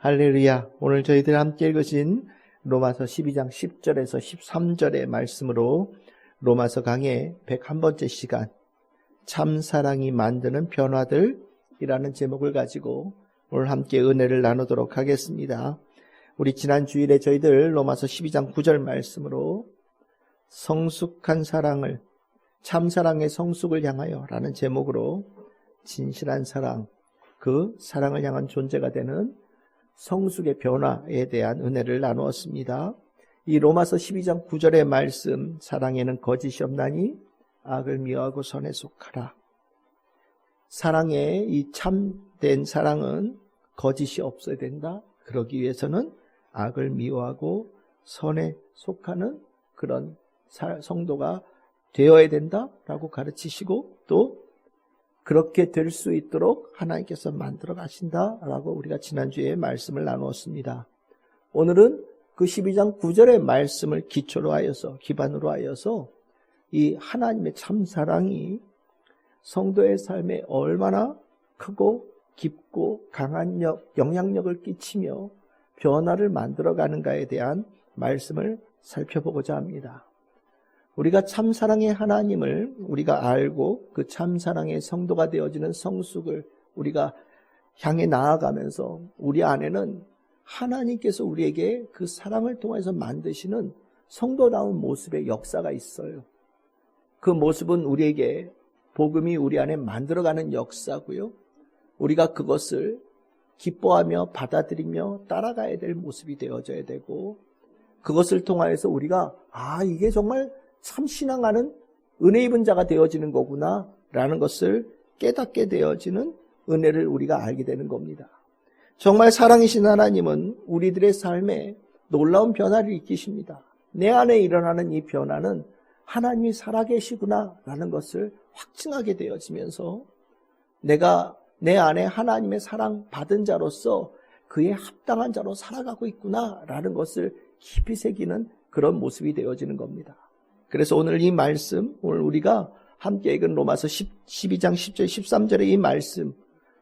할렐루야. 오늘 저희들 함께 읽으신 로마서 12장 10절에서 13절의 말씀으로 로마서 강의 101번째 시간 참사랑이 만드는 변화들이라는 제목을 가지고 오늘 함께 은혜를 나누도록 하겠습니다. 우리 지난 주일에 저희들 로마서 12장 9절 말씀으로 성숙한 사랑을 참사랑의 성숙을 향하여 라는 제목으로 진실한 사랑, 그 사랑을 향한 존재가 되는 성숙의 변화에 대한 은혜를 나누었습니다. 이 로마서 12장 9절의 말씀, 사랑에는 거짓이 없나니 악을 미워하고 선에 속하라. 사랑의 이 참된 사랑은 거짓이 없어야 된다. 그러기 위해서는 악을 미워하고 선에 속하는 그런 성도가 되어야 된다라고 가르치시고 또 그렇게 될 수 있도록 하나님께서 만들어 가신다라고 우리가 지난주에 말씀을 나누었습니다. 오늘은 그 12장 9절의 말씀을 기초로 하여서 기반으로 하여서 이 하나님의 참사랑이 성도의 삶에 얼마나 크고 깊고 강한 영향력을 끼치며 변화를 만들어 가는가에 대한 말씀을 살펴보고자 합니다. 우리가 참사랑의 하나님을 우리가 알고 그 참사랑의 성도가 되어지는 성숙을 우리가 향해 나아가면서 우리 안에는 하나님께서 우리에게 그 사랑을 통해서 만드시는 성도다운 모습의 역사가 있어요. 그 모습은 우리에게 복음이 우리 안에 만들어가는 역사고요. 우리가 그것을 기뻐하며 받아들이며 따라가야 될 모습이 되어져야 되고 그것을 통하여서 우리가 이게 정말 참 신앙하는 은혜 입은 자가 되어지는 거구나 라는 것을 깨닫게 되어지는 은혜를 우리가 알게 되는 겁니다. 정말 사랑이신 하나님은 우리들의 삶에 놀라운 변화를 일으키십니다. 내 안에 일어나는 이 변화는 하나님이 살아계시구나 라는 것을 확증하게 되어지면서 내가 내 안에 하나님의 사랑 받은 자로서 그에 합당한 자로 살아가고 있구나 라는 것을 깊이 새기는 그런 모습이 되어지는 겁니다. 그래서 오늘 이 말씀, 오늘 우리가 함께 읽은 로마서 12장 10절 13절의 이 말씀,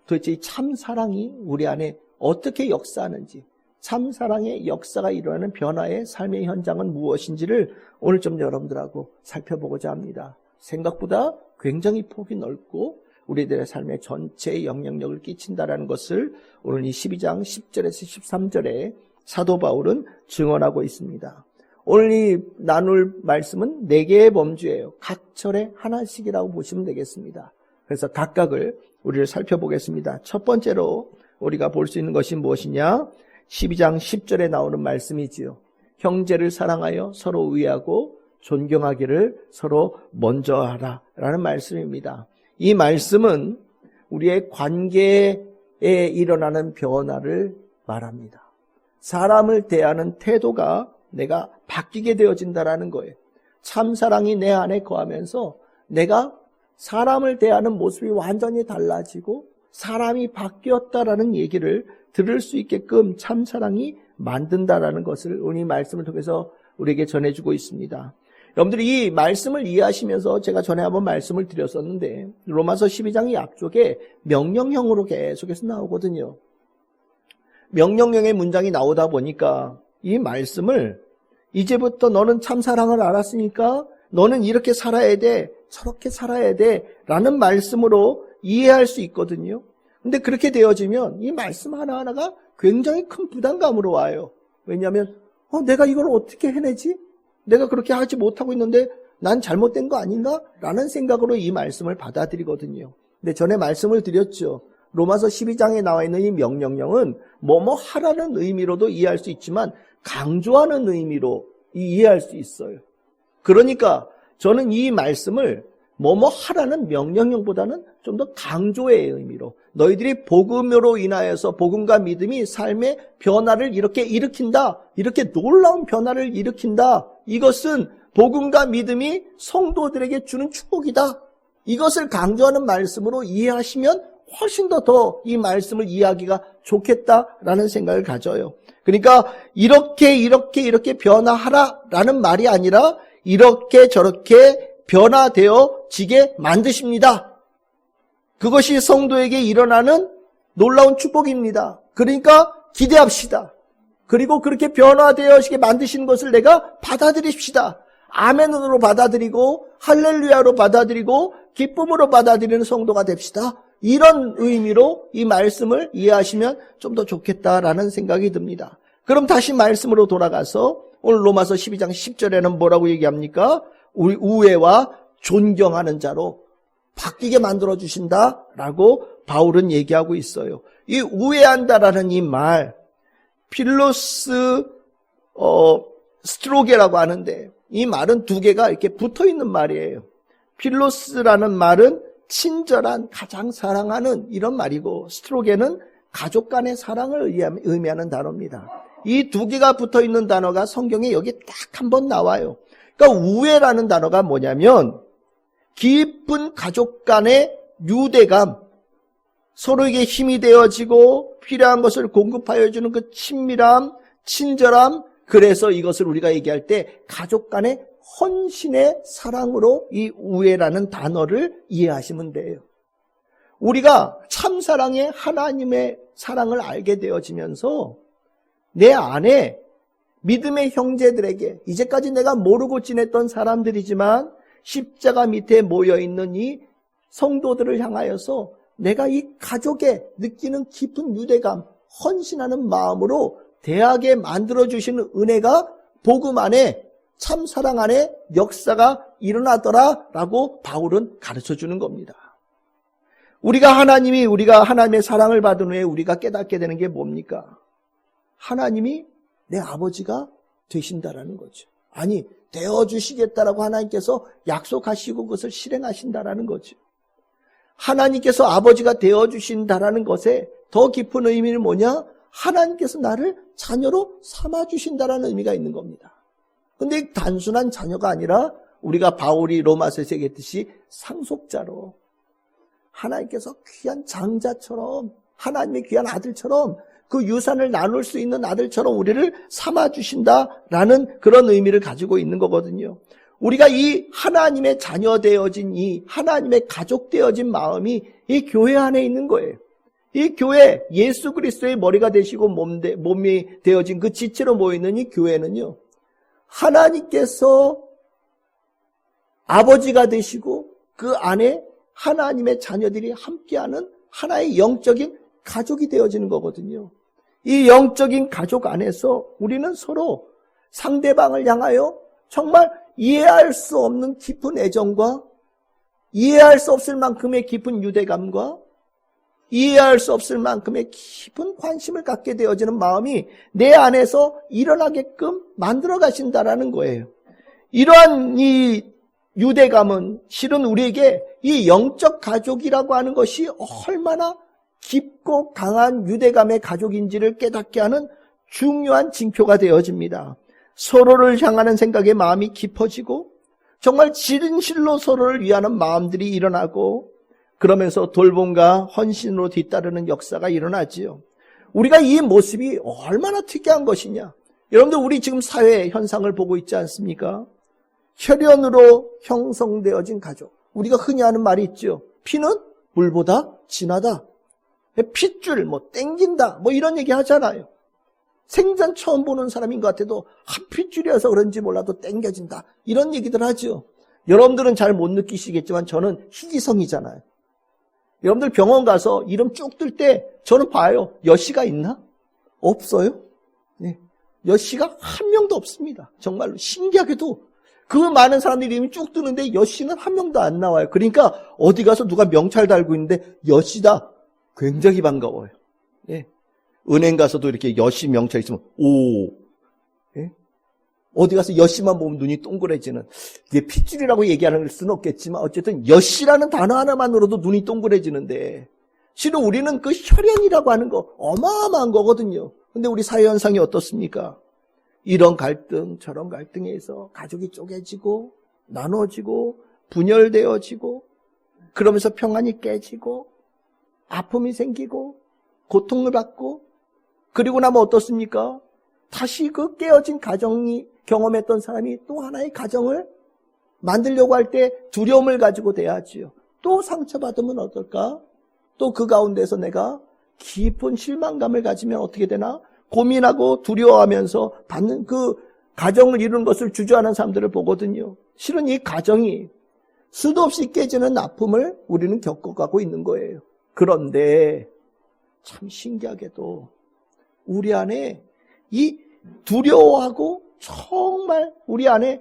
도대체 이 참사랑이 우리 안에 어떻게 역사하는지, 참사랑의 역사가 일어나는 변화의 삶의 현장은 무엇인지를 오늘 좀 여러분들하고 살펴보고자 합니다. 생각보다 굉장히 폭이 넓고 우리들의 삶의 전체에 영향력을 끼친다라는 것을 오늘 이 12장 10절에서 13절에 사도 바울은 증언하고 있습니다. 오늘 이 나눌 말씀은 4개의 범주예요. 각 절에 하나씩이라고 보시면 되겠습니다. 그래서 각각을 우리를 살펴보겠습니다. 첫 번째로 우리가 볼 수 있는 것이 무엇이냐? 12장 10절에 나오는 말씀이지요. 형제를 사랑하여 서로 의하고 존경하기를 서로 먼저 하라 라는 말씀입니다. 이 말씀은 우리의 관계에 일어나는 변화를 말합니다. 사람을 대하는 태도가 내가 바뀌게 되어진다라는 거예요. 참사랑이 내 안에 거하면서 내가 사람을 대하는 모습이 완전히 달라지고 사람이 바뀌었다라는 얘기를 들을 수 있게끔 참사랑이 만든다라는 것을 오늘 이 말씀을 통해서 우리에게 전해주고 있습니다. 여러분들이 이 말씀을 이해하시면서 제가 전에 한번 말씀을 드렸었는데 로마서 12장이 앞쪽에 명령형으로 계속해서 나오거든요. 명령형의 문장이 나오다 보니까 이 말씀을 이제부터 너는 참사랑을 알았으니까 너는 이렇게 살아야 돼, 저렇게 살아야 돼 라는 말씀으로 이해할 수 있거든요. 근데 그렇게 되어지면 이 말씀 하나하나가 굉장히 큰 부담감으로 와요. 왜냐하면 내가 이걸 어떻게 해내지? 내가 그렇게 하지 못하고 있는데 난 잘못된 거 아닌가? 라는 생각으로 이 말씀을 받아들이거든요. 근데 전에 말씀을 드렸죠. 로마서 12장에 나와 있는 이 명령령은 뭐뭐 하라는 의미로도 이해할 수 있지만 강조하는 의미로 이해할 수 있어요. 그러니까 저는 이 말씀을 뭐뭐 하라는 명령형보다는 좀 더 강조의 의미로 너희들이 복음으로 인하여서 복음과 믿음이 삶의 변화를 이렇게 일으킨다. 이렇게 놀라운 변화를 일으킨다. 이것은 복음과 믿음이 성도들에게 주는 축복이다. 이것을 강조하는 말씀으로 이해하시면 훨씬 더 이 말씀을 이해하기가 좋겠다라는 생각을 가져요. 그러니까 이렇게 변화하라라는 말이 아니라 이렇게 저렇게 변화되어지게 만드십니다. 그것이 성도에게 일어나는 놀라운 축복입니다. 그러니까 기대합시다. 그리고 그렇게 변화되어지게 만드시는 것을 내가 받아들입시다. 아멘으로 받아들이고 할렐루야로 받아들이고 기쁨으로 받아들이는 성도가 됩시다. 이런 의미로 이 말씀을 이해하시면 좀 더 좋겠다라는 생각이 듭니다. 그럼 다시 말씀으로 돌아가서 오늘 로마서 12장 10절에는 뭐라고 얘기합니까? 우리 우애와 존경하는 자로 바뀌게 만들어 주신다라고 바울은 얘기하고 있어요. 이 우애한다라는 이 말, 필로스 스트로게라고 하는데 이 말은 두 개가 이렇게 붙어 있는 말이에요. 필로스라는 말은 친절한, 가장 사랑하는 이런 말이고, 스트로게는 가족 간의 사랑을 의미하는 단어입니다. 이 두 개가 붙어 있는 단어가 성경에 여기 딱 한 번 나와요. 그러니까 우애라는 단어가 뭐냐면 깊은 가족 간의 유대감, 서로에게 힘이 되어지고 필요한 것을 공급하여 주는 그 친밀함, 친절함, 그래서 이것을 우리가 얘기할 때 가족 간의 헌신의 사랑으로 이 우애라는 단어를 이해하시면 돼요. 우리가 참사랑의 하나님의 사랑을 알게 되어지면서 내 안에 믿음의 형제들에게 이제까지 내가 모르고 지냈던 사람들이지만 십자가 밑에 모여있는 이 성도들을 향하여서 내가 이 가족에 느끼는 깊은 유대감, 헌신하는 마음으로 대하게 만들어주시는 은혜가 복음 안에 참사랑 안에 역사가 일어나더라라고 바울은 가르쳐주는 겁니다. 우리가 하나님의 사랑을 받은 후에 우리가 깨닫게 되는 게 뭡니까? 하나님이 내 아버지가 되신다라는 거죠. 아니, 되어주시겠다라고 하나님께서 약속하시고 그것을 실행하신다라는 거죠. 하나님께서 아버지가 되어주신다라는 것에 더 깊은 의미는 뭐냐? 하나님께서 나를 자녀로 삼아주신다라는 의미가 있는 겁니다. 근데 단순한 자녀가 아니라 우리가 바울이 로마서에서 얘기했듯이 상속자로 하나님께서 귀한 장자처럼 하나님의 귀한 아들처럼 그 유산을 나눌 수 있는 아들처럼 우리를 삼아주신다라는 그런 의미를 가지고 있는 거거든요. 우리가 이 하나님의 자녀 되어진 이 하나님의 가족 되어진 마음이 이 교회 안에 있는 거예요. 이 교회, 예수 그리스도의 머리가 되시고 몸이 되어진 그 지체로 모이는 이 교회는요, 하나님께서 아버지가 되시고 그 안에 하나님의 자녀들이 함께하는 하나의 영적인 가족이 되어지는 거거든요. 이 영적인 가족 안에서 우리는 서로 상대방을 향하여 정말 이해할 수 없는 깊은 애정과 이해할 수 없을 만큼의 깊은 유대감과 이해할 수 없을 만큼의 깊은 관심을 갖게 되어지는 마음이 내 안에서 일어나게끔 만들어 가신다라는 거예요. 이러한 이 유대감은 실은 우리에게 이 영적 가족이라고 하는 것이 얼마나 깊고 강한 유대감의 가족인지를 깨닫게 하는 중요한 징표가 되어집니다. 서로를 향하는 생각에 마음이 깊어지고 정말 진실로 서로를 위하는 마음들이 일어나고 그러면서 돌봄과 헌신으로 뒤따르는 역사가 일어나지요. 우리가 이 모습이 얼마나 특이한 것이냐. 여러분들 우리 지금 사회 현상을 보고 있지 않습니까? 혈연으로 형성되어진 가족. 우리가 흔히 하는 말이 있죠. 피는 물보다 진하다. 핏줄, 땡긴다, 이런 얘기 하잖아요. 생전 처음 보는 사람인 것 같아도 한 핏줄이어서 그런지 몰라도 땡겨진다. 이런 얘기들 하죠. 여러분들은 잘 못 느끼시겠지만 저는 희귀성이잖아요. 여러분들 병원 가서 이름 쭉 뜰 때 저는 봐요. 여씨가 있나? 없어요. 네. 여씨가 한 명도 없습니다. 정말로 신기하게도 그 많은 사람들이 이름이 쭉 뜨는데 여씨는 한 명도 안 나와요. 그러니까 어디 가서 누가 명찰 달고 있는데 여씨다. 굉장히 반가워요. 예. 은행 가서도 이렇게 여씨 명찰 있으면 오. 예? 어디 가서 여씨만 보면 눈이 동그래지는, 이게 핏줄이라고 얘기하는 수는 없겠지만 어쨌든 여씨라는 단어 하나만으로도 눈이 동그래지는데 실은 우리는 그 혈연이라고 하는 거 어마어마한 거거든요. 근데 우리 사회 현상이 어떻습니까? 이런 갈등 저런 갈등에서 가족이 쪼개지고 나눠지고 분열되어지고 그러면서 평안이 깨지고 아픔이 생기고 고통을 받고 그리고 나면 어떻습니까? 다시 그 깨어진 가정이 경험했던 사람이 또 하나의 가정을 만들려고 할 때 두려움을 가지고 대하지요. 또 상처받으면 어떨까? 또 그 가운데서 내가 깊은 실망감을 가지면 어떻게 되나? 고민하고 두려워하면서 받는 그 가정을 이루는 것을 주저하는 사람들을 보거든요. 실은 이 가정이 수도 없이 깨지는 아픔을 우리는 겪어가고 있는 거예요. 그런데 참 신기하게도 우리 안에 이 두려워하고 정말 우리 안에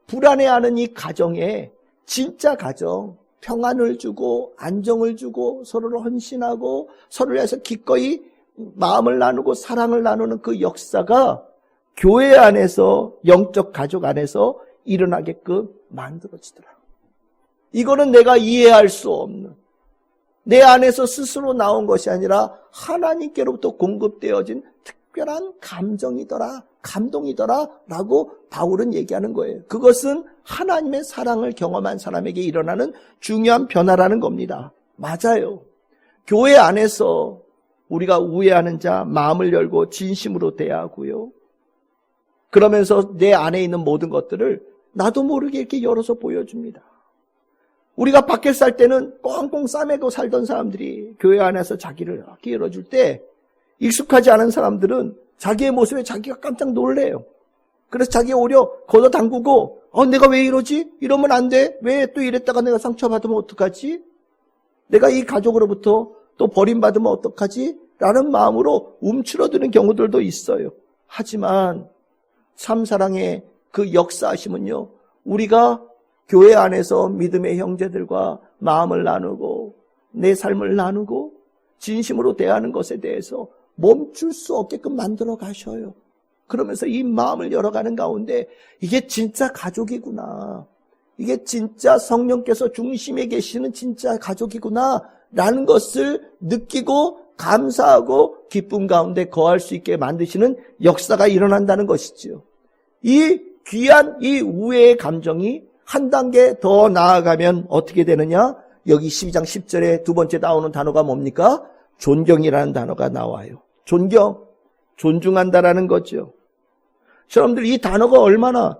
불안해하는 이 가정에 진짜 가정, 평안을 주고 안정을 주고 서로를 헌신하고 서로를 위해서 기꺼이 마음을 나누고 사랑을 나누는 그 역사가 교회 안에서, 영적 가족 안에서 일어나게끔 만들어지더라. 이거는 내가 이해할 수 없는, 내 안에서 스스로 나온 것이 아니라 하나님께로부터 공급되어진 특별한 감정이더라, 감동이더라 라고 바울은 얘기하는 거예요. 그것은 하나님의 사랑을 경험한 사람에게 일어나는 중요한 변화라는 겁니다. 맞아요. 교회 안에서 우리가 우애하는 자, 마음을 열고 진심으로 대하고요. 그러면서 내 안에 있는 모든 것들을 나도 모르게 이렇게 열어서 보여줍니다. 우리가 밖에 살 때는 꽁꽁 싸매고 살던 사람들이 교회 안에서 자기를 이렇게 열어줄 때 익숙하지 않은 사람들은 자기의 모습에 자기가 깜짝 놀래요. 그래서 자기가 오히려 걷어당기고 내가 왜 이러지? 이러면 안 돼. 왜 또 이랬다가 내가 상처받으면 어떡하지? 내가 이 가족으로부터 또 버림받으면 어떡하지? 라는 마음으로 움츠러드는 경우들도 있어요. 하지만 참사랑의 그 역사하심은요, 우리가 교회 안에서 믿음의 형제들과 마음을 나누고 내 삶을 나누고 진심으로 대하는 것에 대해서 멈출 수 없게끔 만들어 가셔요. 그러면서 이 마음을 열어가는 가운데 이게 진짜 가족이구나, 이게 진짜 성령께서 중심에 계시는 진짜 가족이구나 라는 것을 느끼고 감사하고 기쁨 가운데 거할 수 있게 만드시는 역사가 일어난다는 것이지요. 이 귀한 이 우애의 감정이 한 단계 더 나아가면 어떻게 되느냐? 여기 12장 10절에 두 번째 나오는 단어가 뭡니까? 존경이라는 단어가 나와요. 존경, 존중한다라는 거죠. 여러분들 이 단어가 얼마나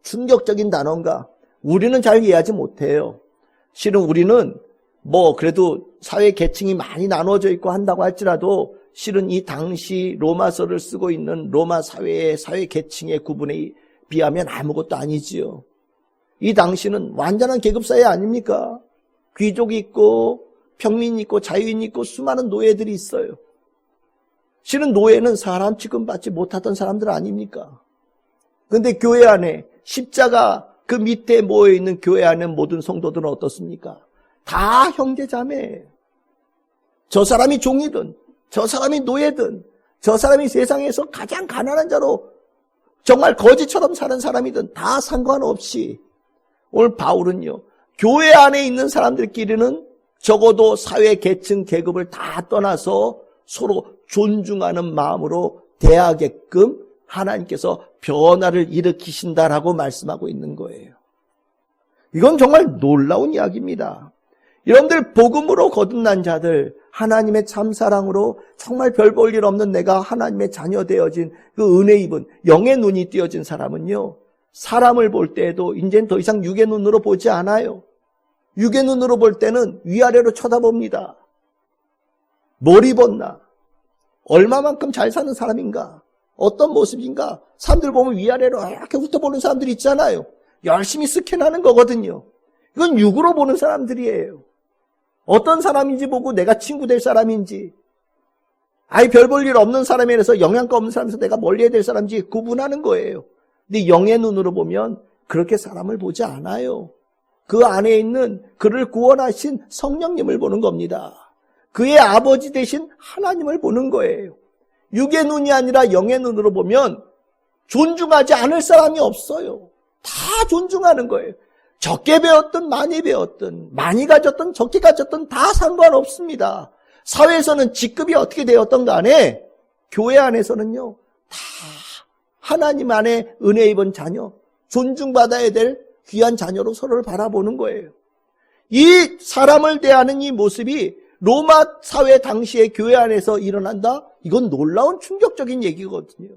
충격적인 단어인가? 우리는 잘 이해하지 못해요. 실은 우리는 그래도 사회 계층이 많이 나눠져 있고 한다고 할지라도 실은 이 당시 로마서를 쓰고 있는 로마 사회의 사회 계층의 구분에 비하면 아무것도 아니지요. 이 당시는 완전한 계급사회 아닙니까? 귀족이 있고 평민이 있고 자유인이 있고 수많은 노예들이 있어요. 실은 노예는 사람 취급받지 못하던 사람들 아닙니까? 그런데 교회 안에 십자가 그 밑에 모여있는 교회 안에 모든 성도들은 어떻습니까? 다 형제자매예요. 저 사람이 종이든 저 사람이 노예든 저 사람이 세상에서 가장 가난한 자로 정말 거지처럼 사는 사람이든 다 상관없이 오늘 바울은요, 교회 안에 있는 사람들끼리는 적어도 사회 계층 계급을 다 떠나서 서로 존중하는 마음으로 대하게끔 하나님께서 변화를 일으키신다라고 말씀하고 있는 거예요. 이건 정말 놀라운 이야기입니다. 여러분들 복음으로 거듭난 자들, 하나님의 참사랑으로 정말 별 볼 일 없는 내가 하나님의 자녀 되어진 그 은혜 입은 영의 눈이 띄어진 사람은요, 사람을 볼 때에도 이제는 더 이상 육의 눈으로 보지 않아요. 육의 눈으로 볼 때는 위아래로 쳐다봅니다. 뭘 입었나? 얼마만큼 잘 사는 사람인가? 어떤 모습인가? 사람들 보면 위아래로 이렇게 훑어보는 사람들이 있잖아요. 열심히 스캔하는 거거든요. 이건 육으로 보는 사람들이에요. 어떤 사람인지 보고 내가 친구 될 사람인지, 아예 별 볼 일 없는 사람이라서 영양가 없는 사람에서 내가 멀리해야 될 사람인지 구분하는 거예요. 근데 영의 눈으로 보면 그렇게 사람을 보지 않아요. 그 안에 있는 그를 구원하신 성령님을 보는 겁니다. 그의 아버지 되신 하나님을 보는 거예요. 육의 눈이 아니라 영의 눈으로 보면 존중하지 않을 사람이 없어요. 다 존중하는 거예요. 적게 배웠든 많이 배웠든 많이 가졌든 적게 가졌든 다 상관없습니다. 사회에서는 직급이 어떻게 되었던 간에 교회 안에서는요, 다 하나님 안에 은혜 입은 자녀, 존중받아야 될 귀한 자녀로 서로를 바라보는 거예요. 이 사람을 대하는 이 모습이 로마 사회 당시의 교회 안에서 일어난다? 이건 놀라운 충격적인 얘기거든요.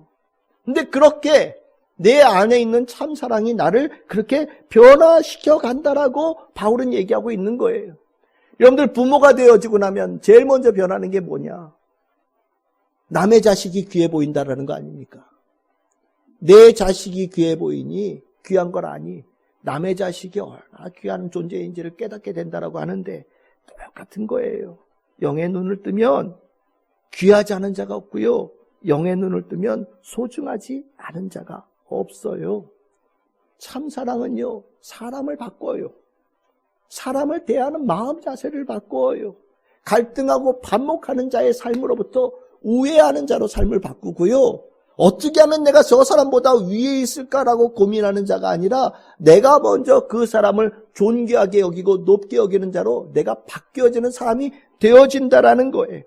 근데 그렇게 내 안에 있는 참사랑이 나를 그렇게 변화시켜 간다라고 바울은 얘기하고 있는 거예요. 여러분들 부모가 되어지고 나면 제일 먼저 변하는 게 뭐냐? 남의 자식이 귀해 보인다라는 거 아닙니까? 내 자식이 귀해 보이니 귀한 걸 아니 남의 자식이 얼마나 귀한 존재인지를 깨닫게 된다라고 하는데 똑같은 거예요. 영의 눈을 뜨면 귀하지 않은 자가 없고요. 영의 눈을 뜨면 소중하지 않은 자가 없어요. 참 사랑은요, 사람을 바꿔요. 사람을 대하는 마음 자세를 바꿔요. 갈등하고 반목하는 자의 삶으로부터 우애하는 자로 삶을 바꾸고요. 어떻게 하면 내가 저 사람보다 위에 있을까라고 고민하는 자가 아니라 내가 먼저 그 사람을 존귀하게 여기고 높게 여기는 자로 내가 바뀌어지는 사람이 되어진다라는 거예요.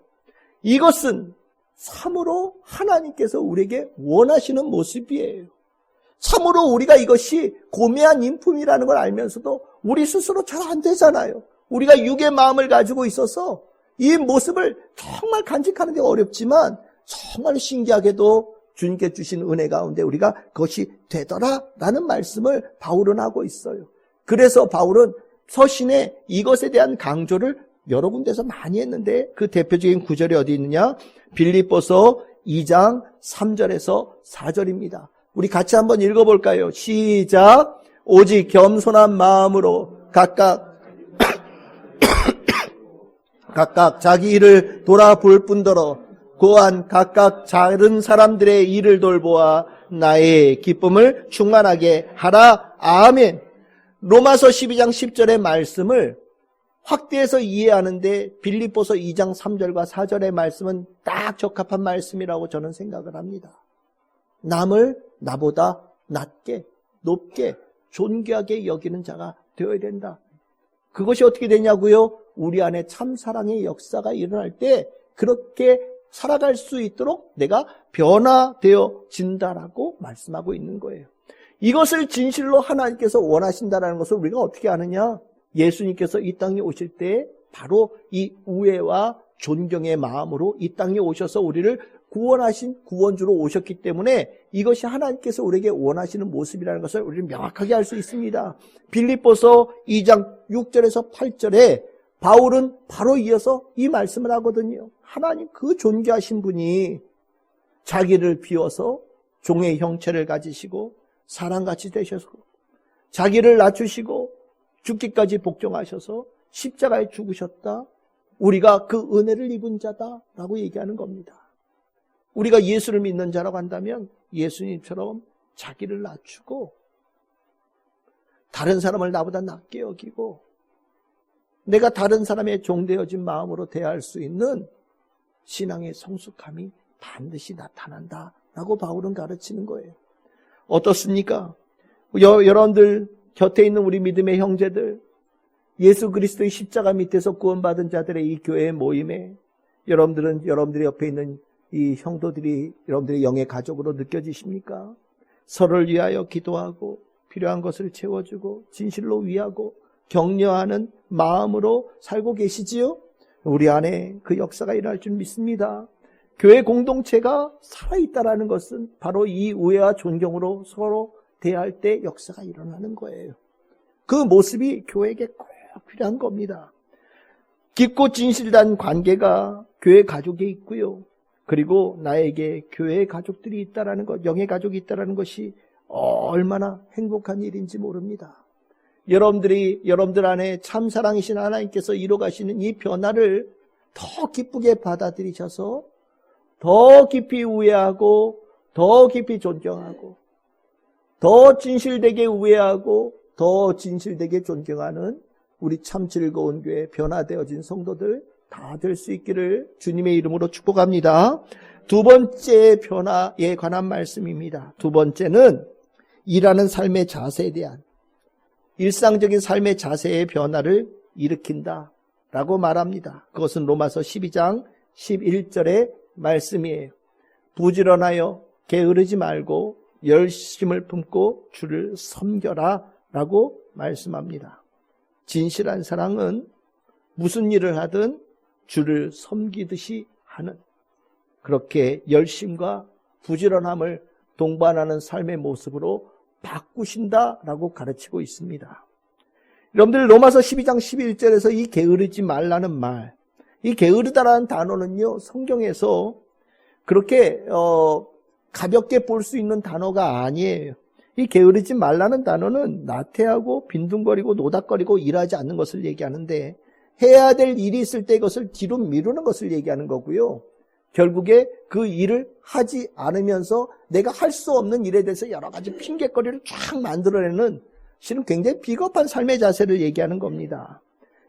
이것은 참으로 하나님께서 우리에게 원하시는 모습이에요. 참으로 우리가 이것이 고매한 인품이라는 걸 알면서도 우리 스스로 잘 안 되잖아요. 우리가 육의 마음을 가지고 있어서 이 모습을 정말 간직하는 게 어렵지만 정말 신기하게도 주님께 주신 은혜 가운데 우리가 그것이 되더라라는 말씀을 바울은 하고 있어요. 그래서 바울은 서신에 이것에 대한 강조를 여러 군데서 많이 했는데 그 대표적인 구절이 어디 있느냐? 빌립보서 2장 3절에서 4절입니다. 우리 같이 한번 읽어볼까요? 시작. 오직 겸손한 마음으로 각각 자기 일을 돌아볼 뿐더러 고한 각각 다른 사람들의 일을 돌보아 나의 기쁨을 충만하게 하라. 아멘. 로마서 12장 10절의 말씀을 확대해서 이해하는데 빌립보서 2장 3절과 4절의 말씀은 딱 적합한 말씀이라고 저는 생각을 합니다. 남을 나보다 낮게, 높게, 존귀하게 여기는 자가 되어야 된다. 그것이 어떻게 되냐고요? 우리 안에 참 사랑의 역사가 일어날 때 그렇게 살아갈 수 있도록 내가 변화되어진다라고 말씀하고 있는 거예요. 이것을 진실로 하나님께서 원하신다라는 것을 우리가 어떻게 아느냐? 예수님께서 이 땅에 오실 때 바로 이 우애와 존경의 마음으로 이 땅에 오셔서 우리를 구원하신 구원주로 오셨기 때문에 이것이 하나님께서 우리에게 원하시는 모습이라는 것을 우리는 명확하게 알 수 있습니다. 빌립보서 2장 6절에서 8절에 바울은 바로 이어서 이 말씀을 하거든요. 하나님 그 존귀하신 분이 자기를 비워서 종의 형체를 가지시고 사람같이 되셔서 자기를 낮추시고 죽기까지 복종하셔서 십자가에 죽으셨다. 우리가 그 은혜를 입은 자다라고 얘기하는 겁니다. 우리가 예수를 믿는 자라고 한다면 예수님처럼 자기를 낮추고 다른 사람을 나보다 낮게 여기고 내가 다른 사람의 종되어진 마음으로 대할 수 있는 신앙의 성숙함이 반드시 나타난다라고 바울은 가르치는 거예요. 어떻습니까? 여러분들 곁에 있는 우리 믿음의 형제들, 예수 그리스도의 십자가 밑에서 구원받은 자들의 이 교회의 모임에 여러분들의 옆에 있는 이 형도들이 여러분들의 영의 가족으로 느껴지십니까? 서로를 위하여 기도하고 필요한 것을 채워주고 진실로 위하고 격려하는 마음으로 살고 계시지요? 우리 안에 그 역사가 일어날 줄 믿습니다. 교회 공동체가 살아있다라는 것은 바로 이 우애와 존경으로 서로 대할 때 역사가 일어나는 거예요. 그 모습이 교회에게 꼭 필요한 겁니다. 깊고 진실한 관계가 교회 가족에 있고요. 그리고 나에게 교회의 가족들이 있다라는 것, 영의 가족이 있다라는 것이 얼마나 행복한 일인지 모릅니다. 여러분들 안에 참 사랑이신 하나님께서 이루어가시는 이 변화를 더 기쁘게 받아들이셔서 더 깊이 우애하고 더 깊이 존경하고 더 진실되게 우애하고 더 진실되게 존경하는 우리 참 즐거운 교회 변화되어진 성도들 다 될 수 있기를 주님의 이름으로 축복합니다. 두 번째 변화에 관한 말씀입니다. 두 번째는 일하는 삶의 자세에 대한 일상적인 삶의 자세의 변화를 일으킨다라고 말합니다. 그것은 로마서 12장 11절의 말씀이에요. 부지런하여 게으르지 말고 열심을 품고 주를 섬겨라 라고 말씀합니다. 진실한 사랑은 무슨 일을 하든 주를 섬기듯이 하는 그렇게 열심과 부지런함을 동반하는 삶의 모습으로 바꾸신다라고 가르치고 있습니다. 여러분들 로마서 12장 11절에서 이 게으르지 말라는 말, 이 게으르다라는 단어는요, 성경에서 그렇게 가볍게 볼 수 있는 단어가 아니에요. 이 게으르지 말라는 단어는 나태하고 빈둥거리고 노닥거리고 일하지 않는 것을 얘기하는데, 해야 될 일이 있을 때 그것을 뒤로 미루는 것을 얘기하는 거고요. 결국에 그 일을 하지 않으면서 내가 할 수 없는 일에 대해서 여러 가지 핑계거리를 쫙 만들어내는, 실은 굉장히 비겁한 삶의 자세를 얘기하는 겁니다.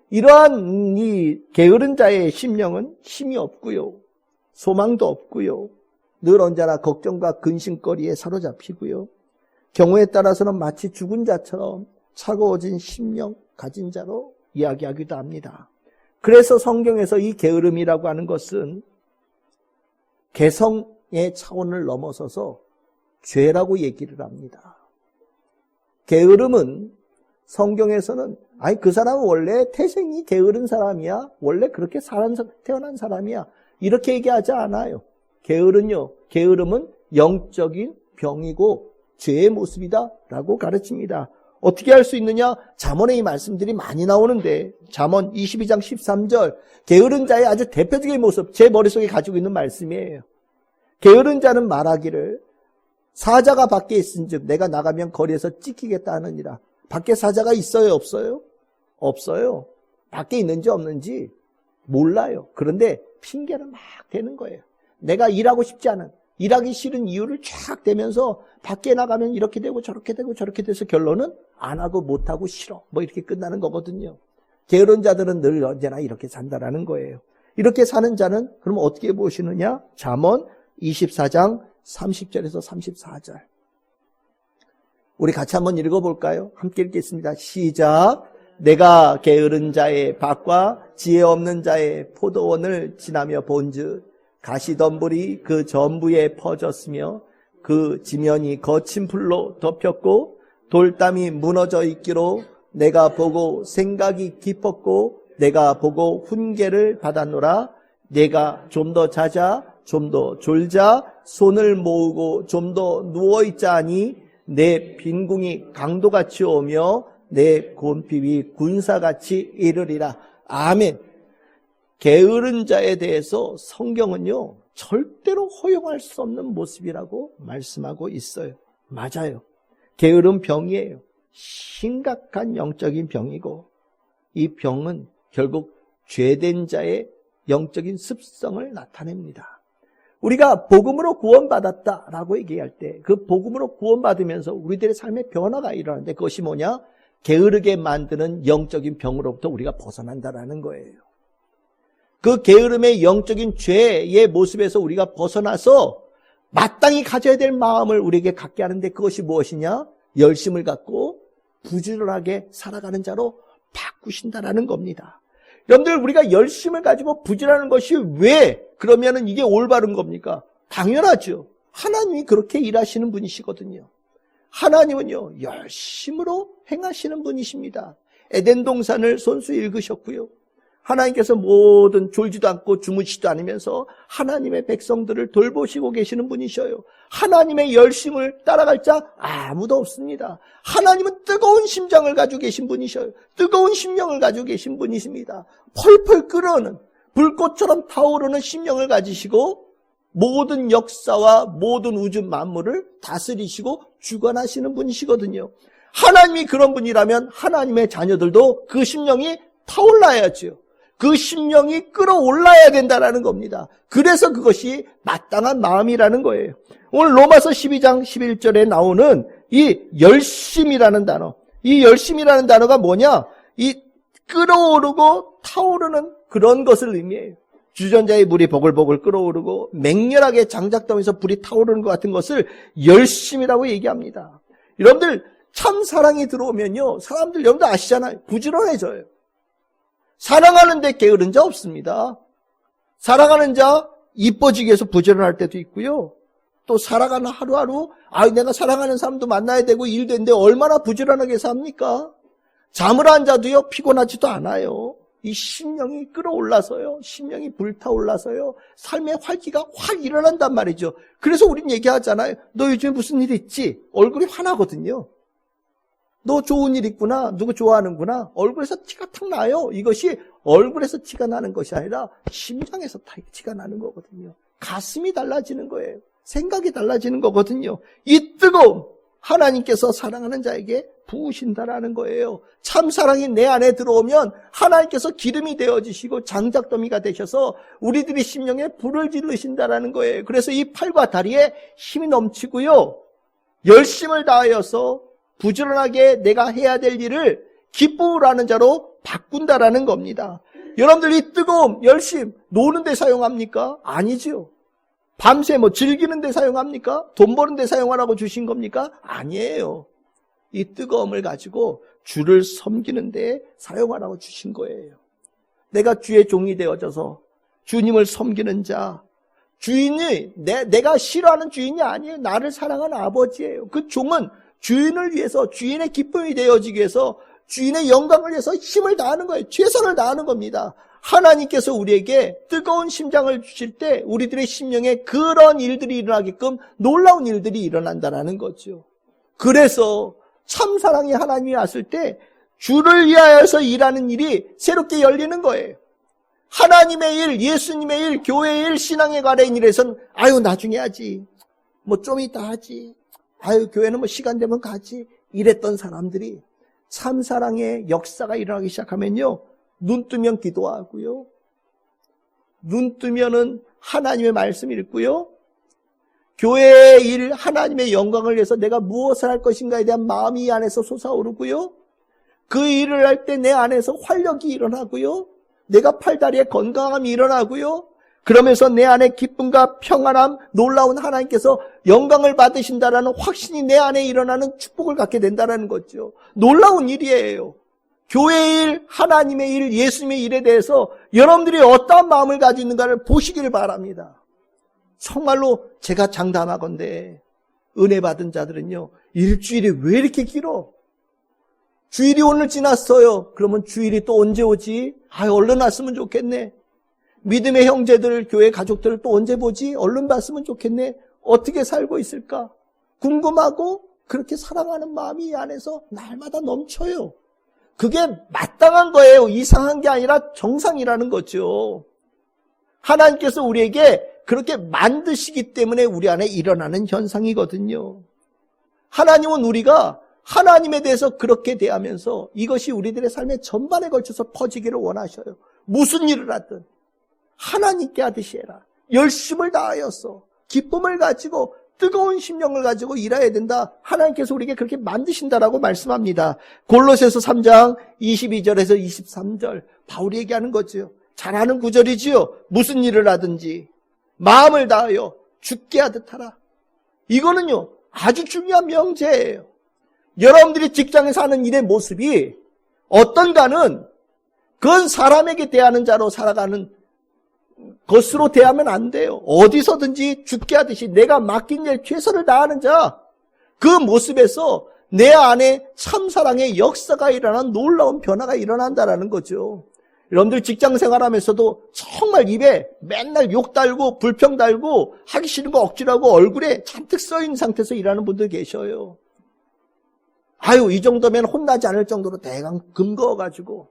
이러한 이 게으른 자의 심령은 힘이 없고요, 소망도 없고요, 늘 언제나 걱정과 근심거리에 사로잡히고요, 경우에 따라서는 마치 죽은 자처럼 차가워진 심령 가진 자로 이야기하기도 합니다. 그래서 성경에서 이 게으름이라고 하는 것은 개성의 차원을 넘어서서 죄라고 얘기를 합니다. 게으름은 성경에서는 아니 그 사람은 원래 태생이 게으른 사람이야, 원래 그렇게 태어난 사람이야, 이렇게 얘기하지 않아요. 게으름은 영적인 병이고 죄의 모습이다 라고 가르칩니다. 어떻게 할 수 있느냐? 잠언에 이 말씀들이 많이 나오는데, 잠언 22장 13절, 게으른 자의 아주 대표적인 모습, 제 머릿속에 가지고 있는 말씀이에요. 게으른 자는 말하기를 사자가 밖에 있은즉 내가 나가면 거리에서 찢기겠다 하느니라. 밖에 사자가 있어요, 없어요? 없어요. 밖에 있는지 없는지 몰라요. 그런데 핑계를 막 대는 거예요. 내가 일하고 싶지 않은, 일하기 싫은 이유를 쫙 대면서 밖에 나가면 이렇게 되고 저렇게 되고 저렇게 돼서 결론은 안 하고 못 하고 싫어, 뭐 이렇게 끝나는 거거든요. 게으른 자들은 늘 언제나 이렇게 산다라는 거예요. 이렇게 사는 자는 그럼 어떻게 보시느냐? 잠언 24장 30절에서 34절. 우리 같이 한번 읽어볼까요? 함께 읽겠습니다. 시작. 내가 게으른 자의 밭과 지혜 없는 자의 포도원을 지나며 본즉 가시덤불이 그 전부에 퍼졌으며 그 지면이 거친 풀로 덮였고 돌담이 무너져 있기로 내가 보고 생각이 깊었고 내가 보고 훈계를 받았노라. 내가 좀 더 자자, 좀 더 졸자, 손을 모으고 좀 더 누워있자 하니 내 빈궁이 강도같이 오며 내 곤핍이 군사같이 이르리라. 아멘. 게으른 자에 대해서 성경은요, 절대로 허용할 수 없는 모습이라고 말씀하고 있어요. 맞아요. 게으름 병이에요. 심각한 영적인 병이고, 이 병은 결국 죄된 자의 영적인 습성을 나타냅니다. 우리가 복음으로 구원받았다라고 얘기할 때 그 복음으로 구원받으면서 우리들의 삶의 변화가 일어나는데 그것이 뭐냐? 게으르게 만드는 영적인 병으로부터 우리가 벗어난다라는 거예요. 그 게으름의 영적인 죄의 모습에서 우리가 벗어나서 마땅히 가져야 될 마음을 우리에게 갖게 하는데 그것이 무엇이냐? 열심을 갖고 부지런하게 살아가는 자로 바꾸신다라는 겁니다. 여러분들, 우리가 열심을 가지고 부지런한 것이 왜 그러면은 이게 올바른 겁니까? 당연하죠. 하나님이 그렇게 일하시는 분이시거든요. 하나님은요, 열심으로 행하시는 분이십니다. 에덴 동산을 손수 읽으셨고요. 하나님께서 모든 졸지도 않고 주무시지도 않으면서 하나님의 백성들을 돌보시고 계시는 분이셔요. 하나님의 열심을 따라갈 자 아무도 없습니다. 하나님은 뜨거운 심장을 가지고 계신 분이셔요. 뜨거운 심령을 가지고 계신 분이십니다. 펄펄 끓어오는 불꽃처럼 타오르는 심령을 가지시고 모든 역사와 모든 우주 만물을 다스리시고 주관하시는 분이시거든요. 하나님이 그런 분이라면 하나님의 자녀들도 그 심령이 타올라야죠. 그 심령이 끌어올라야 된다라는 겁니다. 그래서 그것이 마땅한 마음이라는 거예요. 오늘 로마서 12장 11절에 나오는 이 열심이라는 단어, 이 열심이라는 단어가 뭐냐? 이 끌어오르고 타오르는 그런 것을 의미해요. 주전자의 물이 보글보글 끓어오르고 맹렬하게 장작더미에서 불이 타오르는 것 같은 것을 열심이라고 얘기합니다. 여러분들, 참 사랑이 들어오면요, 사람들 여러분들 아시잖아요. 부지런해져요. 사랑하는데 게으른 자 없습니다. 사랑하는 자 이뻐지기 위해서 부지런할 때도 있고요. 또 살아가는 하루하루 내가 사랑하는 사람도 만나야 되고 일도 했는데 얼마나 부지런하게 삽니까? 잠을 안 자도요 피곤하지도 않아요. 이 심령이 끌어올라서요, 심령이 불타올라서요, 삶의 활기가 확 일어난단 말이죠. 그래서 우린 얘기하잖아요. 너 요즘에 무슨 일 있지? 얼굴이 환하거든요. 너 좋은 일 있구나. 누구 좋아하는구나. 얼굴에서 티가 탁 나요. 이것이 얼굴에서 티가 나는 것이 아니라 심장에서 티가 나는 거거든요. 가슴이 달라지는 거예요. 생각이 달라지는 거거든요. 이 뜨거움, 하나님께서 사랑하는 자에게 부으신다라는 거예요. 참 사랑이 내 안에 들어오면 하나님께서 기름이 되어지시고 장작더미가 되셔서 우리들의 심령에 불을 지르신다라는 거예요. 그래서 이 팔과 다리에 힘이 넘치고요. 열심을 다하여서 부지런하게 내가 해야 될 일을 기쁨으로 하는 자로 바꾼다라는 겁니다. 여러분들 이 뜨거움, 열심, 노는 데 사용합니까? 아니죠. 밤새 즐기는 데 사용합니까? 돈 버는 데 사용하라고 주신 겁니까? 아니에요. 이 뜨거움을 가지고 주를 섬기는 데 사용하라고 주신 거예요. 내가 주의 종이 되어져서 주님을 섬기는 자, 주인이 내가 싫어하는 주인이 아니에요. 나를 사랑하는 아버지예요. 그 종은 주인을 위해서, 주인의 기쁨이 되어지기 위해서, 주인의 영광을 위해서 힘을 다하는 거예요. 최선을 다하는 겁니다. 하나님께서 우리에게 뜨거운 심장을 주실 때 우리들의 심령에 그런 일들이 일어나게끔 놀라운 일들이 일어난다는 거죠. 그래서 참사랑이 하나님이 왔을 때 주를 위하여서 일하는 일이 새롭게 열리는 거예요. 하나님의 일, 예수님의 일, 교회의 일, 신앙에 관한 일에선 나중에 하지. 좀 이따 하지. 교회는 시간 되면 가지. 이랬던 사람들이 참사랑의 역사가 일어나기 시작하면요. 눈 뜨면 기도하고요. 눈 뜨면은 하나님의 말씀 읽고요. 교회의 일, 하나님의 영광을 위해서 내가 무엇을 할 것인가에 대한 마음이 이 안에서 솟아오르고요. 그 일을 할 때 내 안에서 활력이 일어나고요. 내가 팔다리에 건강함이 일어나고요. 그러면서 내 안에 기쁨과 평안함, 놀라운 하나님께서 영광을 받으신다라는 확신이 내 안에 일어나는 축복을 갖게 된다는 거죠. 놀라운 일이에요. 교회의 일, 하나님의 일, 예수님의 일에 대해서 여러분들이 어떠한 마음을 가지고 있는가를 보시길 바랍니다. 정말로 제가 장담하건대 은혜 받은 자들은요, 일주일이 왜 이렇게 길어? 주일이 오늘 지났어요. 그러면 주일이 또 언제 오지? 얼른 왔으면 좋겠네. 믿음의 형제들, 교회 가족들을 또 언제 보지? 얼른 봤으면 좋겠네. 어떻게 살고 있을까? 궁금하고 그렇게 사랑하는 마음이 이 안에서 날마다 넘쳐요. 그게 마땅한 거예요. 이상한 게 아니라 정상이라는 거죠. 하나님께서 우리에게 그렇게 만드시기 때문에 우리 안에 일어나는 현상이거든요. 하나님은 우리가 하나님에 대해서 그렇게 대하면서 이것이 우리들의 삶의 전반에 걸쳐서 퍼지기를 원하셔요. 무슨 일을 하든 하나님께 하듯이 해라. 열심을 다하여서 기쁨을 가지고 뜨거운 심령을 가지고 일해야 된다. 하나님께서 우리에게 그렇게 만드신다라고 말씀합니다. 골로새서 3장 22절에서 23절 바울이 얘기하는 거죠. 잘 아는 구절이지요. 무슨 일을 하든지 마음을 다하여 죽게 하듯 하라. 이거는요 아주 중요한 명제예요. 여러분들이 직장에서 하는 일의 모습이 어떤가는 그건 사람에게 대하는 자로 살아가는 것으로 대하면 안 돼요. 어디서든지 죽게 하듯이 내가 맡긴 일 최선을 다하는 자, 그 모습에서 내 안에 참사랑의 역사가 일어난 놀라운 변화가 일어난다는 거죠. 여러분들 직장 생활하면서도 정말 입에 맨날 욕 달고 불평 달고 하기 싫은 거 억지로 하고 얼굴에 잔뜩 써있는 상태에서 일하는 분들 계셔요. 이 정도면 혼나지 않을 정도로 대강 금거가지고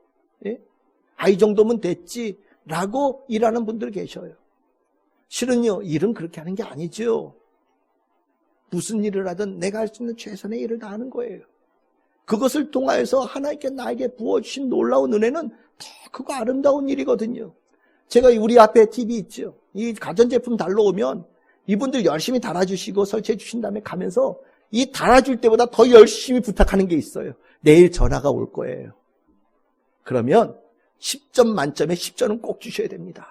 이 정도면 됐지 라고 일하는 분들 계셔요. 실은요 일은 그렇게 하는 게 아니죠. 무슨 일을 하든 내가 할 수 있는 최선의 일을 다하는 거예요. 그것을 통하여서 하나님께 나에게 부어주신 놀라운 은혜는 더 크고 아름다운 일이거든요. 제가 우리 앞에 TV 있죠. 이 가전제품 달러 오면 이분들 열심히 달아주시고 설치해 주신 다음에 가면서 이 달아줄 때보다 더 열심히 부탁하는 게 있어요. 내일 전화가 올 거예요. 그러면 10점 만점에 10점은 꼭 주셔야 됩니다.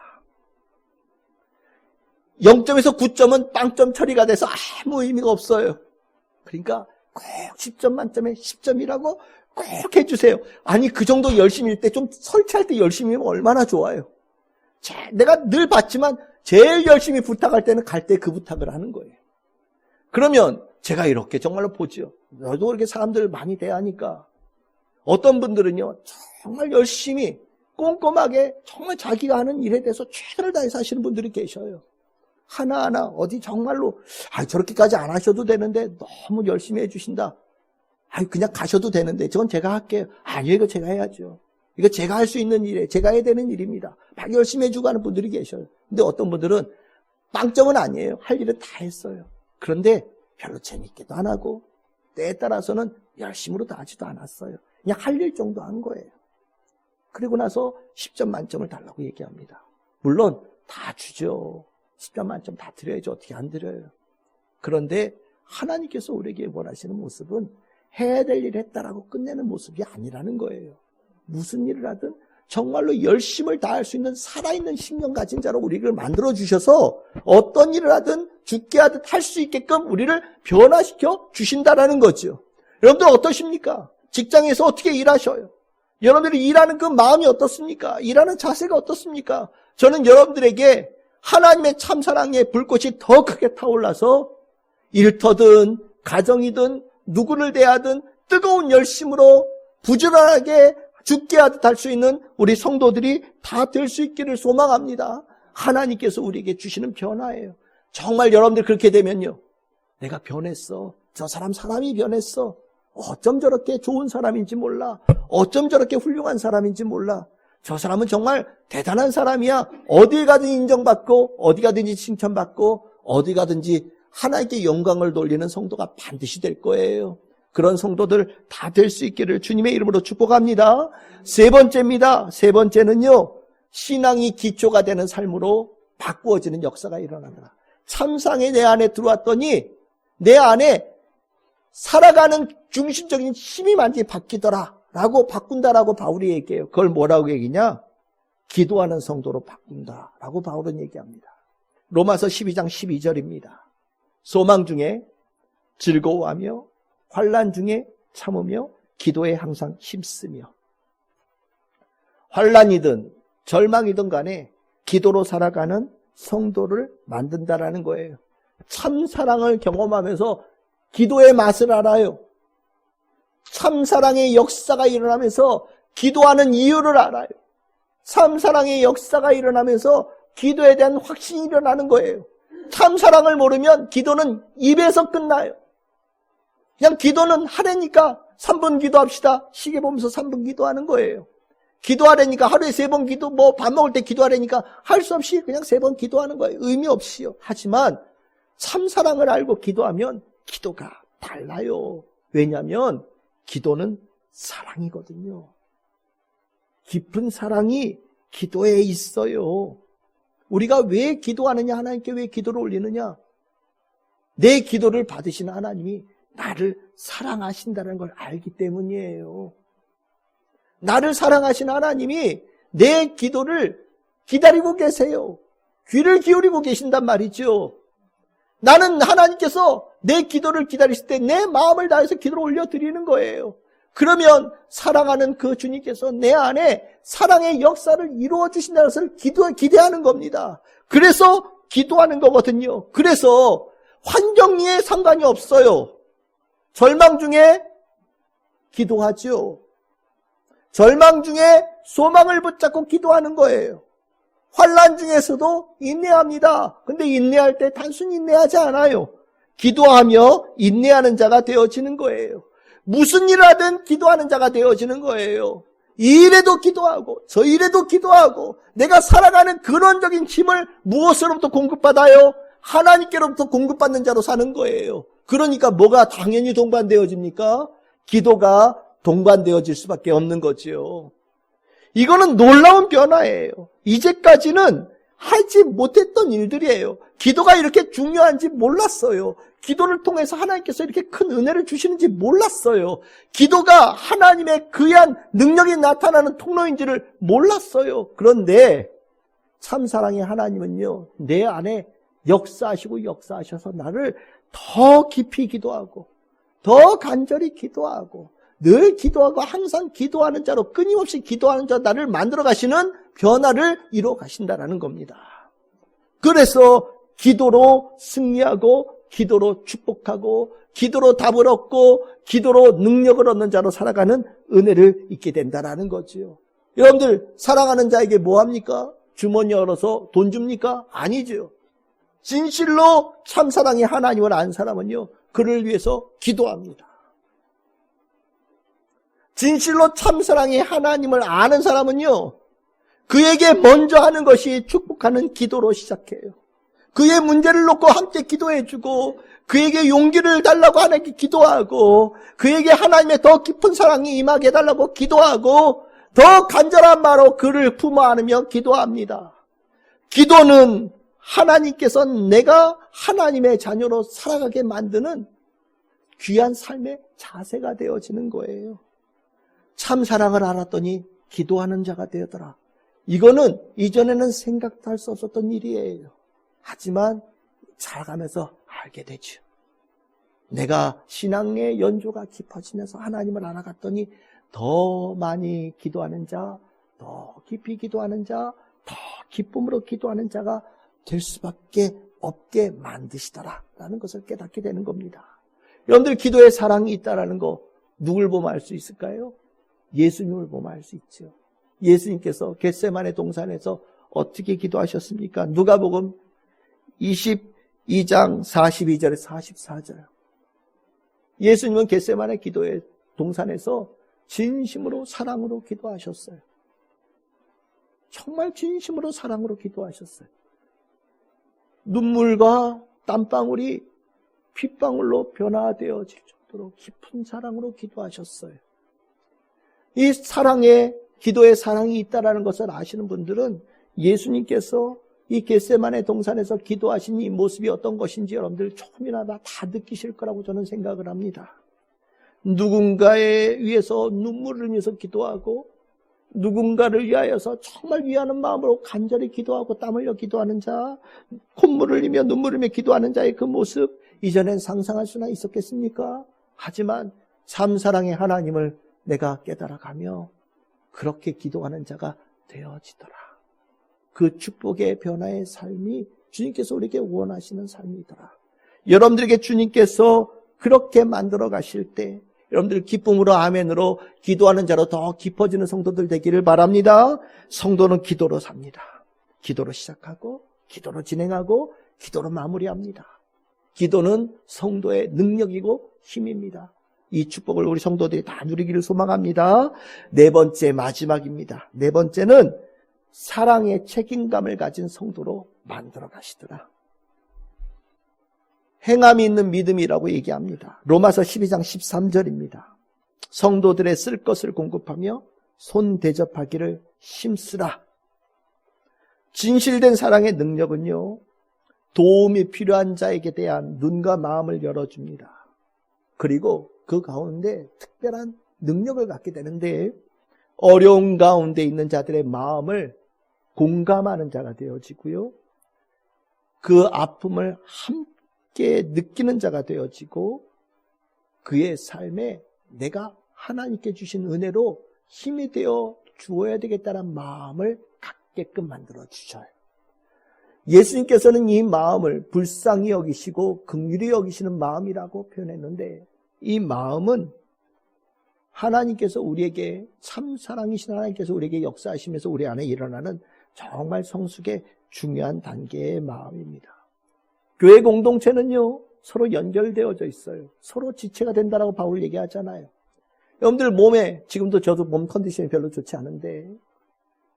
0점에서 9점은 빵점 처리가 돼서 아무 의미가 없어요. 그러니까 꼭 10점 만점에 10점이라고 꼭 해주세요. 아니 그 정도 열심히 일 때 좀 설치할 때 열심히 하면 얼마나 좋아요. 내가 늘 봤지만 제일 열심히 부탁할 때는 갈 때 그 부탁을 하는 거예요. 그러면 제가 이렇게 정말로 보죠. 저도 그렇게 사람들 많이 대하니까 어떤 분들은요 정말 열심히 꼼꼼하게 정말 자기가 하는 일에 대해서 최선을 다해서 하시는 분들이 계셔요. 하나하나 어디 정말로 저렇게까지 안 하셔도 되는데 너무 열심히 해주신다. 그냥 가셔도 되는데 저건 제가 할게요. 아니요, 이거 제가 해야죠. 이거 제가 할 수 있는 일이에요. 제가 해야 되는 일입니다. 막 열심히 해주고 하는 분들이 계셔요. 근데 어떤 분들은 빵점은 아니에요. 할 일은 다 했어요. 그런데 별로 재밌게도 안 하고 때에 따라서는 열심으로도 하지도 않았어요. 그냥 할 일 정도 한 거예요. 그리고 나서 10점 만점을 달라고 얘기합니다. 물론 다 주죠. 10점 만점 다 드려야죠. 어떻게 안 드려요. 그런데 하나님께서 우리에게 원하시는 모습은 해야 될 일 했다라고 끝내는 모습이 아니라는 거예요. 무슨 일을 하든 정말로 열심을 다할 수 있는 살아있는 심령 가진 자로 우리를 만들어주셔서 어떤 일을 하든 죽게 하듯 할 수 있게끔 우리를 변화시켜 주신다라는 거죠. 여러분들 어떠십니까? 직장에서 어떻게 일하셔요? 여러분들이 일하는 그 마음이 어떻습니까? 일하는 자세가 어떻습니까? 저는 여러분들에게 하나님의 참사랑의 불꽃이 더 크게 타올라서 일터든 가정이든 누구를 대하든 뜨거운 열심으로 부지런하게 죽게 하듯 할 수 있는 우리 성도들이 다 될 수 있기를 소망합니다. 하나님께서 우리에게 주시는 변화예요. 정말 여러분들 그렇게 되면요, 내가 변했어. 저 사람이 변했어. 어쩜 저렇게 좋은 사람인지 몰라. 어쩜 저렇게 훌륭한 사람인지 몰라. 저 사람은 정말 대단한 사람이야. 어디 가든 인정받고 어디 가든지 칭찬받고 어디 가든지 하나님께 영광을 돌리는 성도가 반드시 될 거예요. 그런 성도들 다 될 수 있기를 주님의 이름으로 축복합니다. 세 번째입니다. 세 번째는요, 신앙이 기초가 되는 삶으로 바꾸어지는 역사가 일어나더라. 참상이 내 안에 들어왔더니 내 안에 살아가는 중심적인 힘이 많이 바뀌더라 라고 바꾼다라고 바울이 얘기해요. 그걸 뭐라고 얘기냐? 기도하는 성도로 바꾼다라고 바울은 얘기합니다. 로마서 12장 12절입니다. 소망 중에 즐거워하며 환난 중에 참으며 기도에 항상 힘쓰며. 환난이든 절망이든 간에 기도로 살아가는 성도를 만든다라는 거예요. 참 사랑을 경험하면서 기도의 맛을 알아요. 참 사랑의 역사가 일어나면서 기도하는 이유를 알아요. 참 사랑의 역사가 일어나면서 기도에 대한 확신이 일어나는 거예요. 참 사랑을 모르면 기도는 입에서 끝나요. 그냥 기도는 하려니까 3분 기도합시다. 시계 보면서 3분 기도하는 거예요. 기도하려니까 하루에 3번 기도, 밥 먹을 때 기도하려니까 할 수 없이 그냥 3번 기도하는 거예요. 의미 없이요. 하지만 참 사랑을 알고 기도하면 기도가 달라요. 왜냐하면 기도는 사랑이거든요. 깊은 사랑이 기도에 있어요. 우리가 왜 기도하느냐, 하나님께 왜 기도를 올리느냐? 내 기도를 받으시는 하나님이 나를 사랑하신다는 걸 알기 때문이에요. 나를 사랑하시는 하나님이 내 기도를 기다리고 계세요. 귀를 기울이고 계신단 말이죠. 나는 하나님께서 내 기도를 기다리실 때 내 마음을 다해서 기도를 올려드리는 거예요. 그러면 사랑하는 그 주님께서 내 안에 사랑의 역사를 이루어 주신다는 것을 기대하는 겁니다. 그래서 기도하는 거거든요. 그래서 환경에 상관이 없어요. 절망 중에 기도하죠. 절망 중에 소망을 붙잡고 기도하는 거예요. 환난 중에서도 인내합니다. 근데 인내할 때 단순히 인내하지 않아요. 기도하며 인내하는 자가 되어지는 거예요. 무슨 일을 하든 기도하는 자가 되어지는 거예요. 이 일에도 기도하고 저 일에도 기도하고 내가 살아가는 근원적인 힘을 무엇으로부터 공급받아요? 하나님께로부터 공급받는 자로 사는 거예요. 그러니까 뭐가 당연히 동반되어집니까? 기도가 동반되어질 수밖에 없는 거지요. 이거는 놀라운 변화예요. 이제까지는 하지 못했던 일들이에요. 기도가 이렇게 중요한지 몰랐어요. 기도를 통해서 하나님께서 이렇게 큰 은혜를 주시는지 몰랐어요. 기도가 하나님의 귀한 능력이 나타나는 통로인지를 몰랐어요. 그런데 참사랑의 하나님은요, 내 안에 역사하셔서 나를 더 깊이 기도하고 더 간절히 기도하고 늘 기도하고 항상 기도하는 자로 끊임없이 기도하는 자 나를 만들어 가시는 변화를 이루어 가신다라는 겁니다. 그래서 기도로 승리하고 기도로 축복하고 기도로 답을 얻고 기도로 능력을 얻는 자로 살아가는 은혜를 잊게 된다라는 거지요. 여러분들 사랑하는 자에게 뭐 합니까? 주머니 열어서 돈 줍니까? 아니죠. 진실로 참사랑의 하나님을 안 사람은요, 그를 위해서 기도합니다. 진실로 참사랑의 하나님을 아는 사람은요, 그에게 먼저 하는 것이 축복하는 기도로 시작해요. 그의 문제를 놓고 함께 기도해주고, 그에게 용기를 달라고 하나님께 기도하고, 그에게 하나님의 더 깊은 사랑이 임하게 해달라고 기도하고, 더 간절한 마음으로 그를 품어 안으며 기도합니다. 기도는 하나님께서 내가 하나님의 자녀로 살아가게 만드는 귀한 삶의 자세가 되어지는 거예요. 참 사랑을 알았더니 기도하는 자가 되었더라. 이거는 이전에는 생각도 할 수 없었던 일이에요. 하지만 자라가면서 알게 되죠. 내가 신앙의 연조가 깊어지면서 하나님을 알아갔더니 더 많이 기도하는 자, 더 깊이 기도하는 자, 더 기쁨으로 기도하는 자가 될 수밖에 없게 만드시더라라는 것을 깨닫게 되는 겁니다. 여러분들 기도에 사랑이 있다라는 거 누굴 보면 알 수 있을까요? 예수님을 보면 알 수 있죠. 예수님께서 겟세마네 동산에서 어떻게 기도하셨습니까? 누가복음 22장 42절에 44절. 예수님은 겟세마네 기도의 동산에서 진심으로 사랑으로 기도하셨어요. 정말 진심으로 사랑으로 기도하셨어요. 눈물과 땀방울이 핏방울로 변화되어질 정도로 깊은 사랑으로 기도하셨어요. 이 사랑에, 기도에 사랑이 있다는 것을 아시는 분들은 예수님께서 이 겟세마네 동산에서 기도하신 이 모습이 어떤 것인지 여러분들 조금이나마 다 느끼실 거라고 저는 생각을 합니다. 누군가에 위해서 눈물을 흘리면서 기도하고, 누군가를 위하여서 정말 위하는 마음으로 간절히 기도하고 땀 흘려 기도하는 자, 콧물을 흘리며 눈물을 흘리며 기도하는 자의 그 모습, 이전엔 상상할 수나 있었겠습니까? 하지만 참사랑의 하나님을 내가 깨달아가며 그렇게 기도하는 자가 되어지더라. 그 축복의 변화의 삶이 주님께서 우리에게 원하시는 삶이더라. 여러분들에게 주님께서 그렇게 만들어 가실 때 여러분들 기쁨으로 아멘으로 기도하는 자로 더 깊어지는 성도들 되기를 바랍니다. 성도는 기도로 삽니다. 기도로 시작하고 기도로 진행하고 기도로 마무리합니다. 기도는 성도의 능력이고 힘입니다. 이 축복을 우리 성도들이 다 누리기를 소망합니다. 네 번째, 마지막입니다. 네 번째는 사랑의 책임감을 가진 성도로 만들어 가시더라. 행함이 있는 믿음이라고 얘기합니다. 로마서 12장 13절입니다. 성도들의 쓸 것을 공급하며 손 대접하기를 힘쓰라. 진실된 사랑의 능력은요, 도움이 필요한 자에게 대한 눈과 마음을 열어줍니다. 그리고 그 가운데 특별한 능력을 갖게 되는데, 어려운 가운데 있는 자들의 마음을 공감하는 자가 되어지고요, 그 아픔을 함께 느끼는 자가 되어지고, 그의 삶에 내가 하나님께 주신 은혜로 힘이 되어 주어야 되겠다는 마음을 갖게끔 만들어 주셔요. 예수님께서는 이 마음을 불쌍히 여기시고 긍휼히 여기시는 마음이라고 표현했는데, 이 마음은 하나님께서 우리에게, 참 사랑이신 하나님께서 우리에게 역사하시면서 우리 안에 일어나는 정말 성숙의 중요한 단계의 마음입니다. 교회 공동체는요, 서로 연결되어져 있어요. 서로 지체가 된다라고 바울 얘기하잖아요. 여러분들 몸에, 지금도 저도 몸 컨디션이 별로 좋지 않은데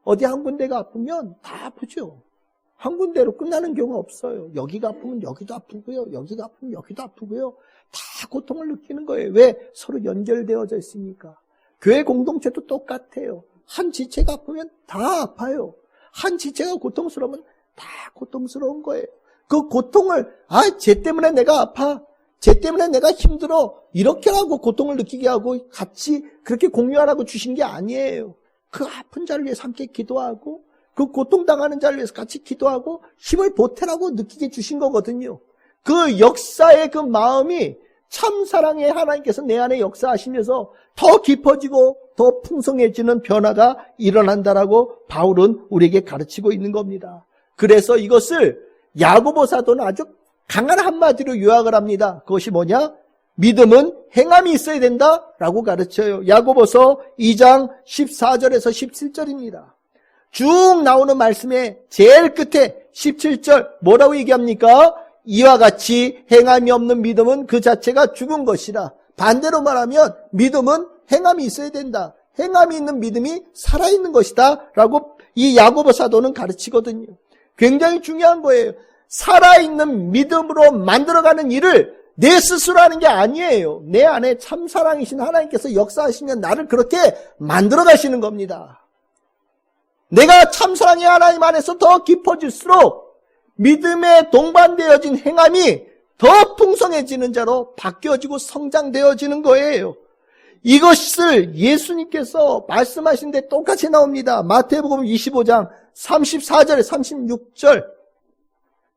어디 한 군데가 아프면 다 아프죠. 한 군데로 끝나는 경우가 없어요. 여기가 아프면 여기도 아프고요, 여기가 아프면 여기도 아프고요. 다 고통을 느끼는 거예요. 왜? 서로 연결되어져 있으니까. 교회 공동체도 똑같아요. 한 지체가 아프면 다 아파요. 한 지체가 고통스러우면 다 고통스러운 거예요. 그 고통을, 쟤 때문에 내가 아파, 쟤 때문에 내가 힘들어, 이렇게 하고 고통을 느끼게 하고 같이 그렇게 공유하라고 주신 게 아니에요. 그 아픈 자를 위해서 함께 기도하고, 그 고통당하는 자를 위해서 같이 기도하고 힘을 보태라고 느끼게 주신 거거든요. 그 역사의 그 마음이 참사랑의 하나님께서 내 안에 역사하시면서 더 깊어지고 더 풍성해지는 변화가 일어난다라고 바울은 우리에게 가르치고 있는 겁니다. 그래서 이것을 야고보 사도는 아주 강한 한마디로 요약을 합니다. 그것이 뭐냐? 믿음은 행함이 있어야 된다라고 가르쳐요. 야고보서 2장 14절에서 17절입니다. 쭉 나오는 말씀의 제일 끝에 17절 뭐라고 얘기합니까? 이와 같이 행함이 없는 믿음은 그 자체가 죽은 것이라. 반대로 말하면 믿음은 행함이 있어야 된다. 행함이 있는 믿음이 살아있는 것이다 라고 이 야고보 사도는 가르치거든요. 굉장히 중요한 거예요. 살아있는 믿음으로 만들어가는 일을 내 스스로 하는 게 아니에요. 내 안에 참사랑이신 하나님께서 역사하시면 나를 그렇게 만들어 가시는 겁니다. 내가 참사랑의 하나님 안에서 더 깊어질수록 믿음에 동반되어진 행함이 더 풍성해지는 자로 바뀌어지고 성장되어지는 거예요. 이것을 예수님께서 말씀하신 데 똑같이 나옵니다. 마태복음 25장 34절에 36절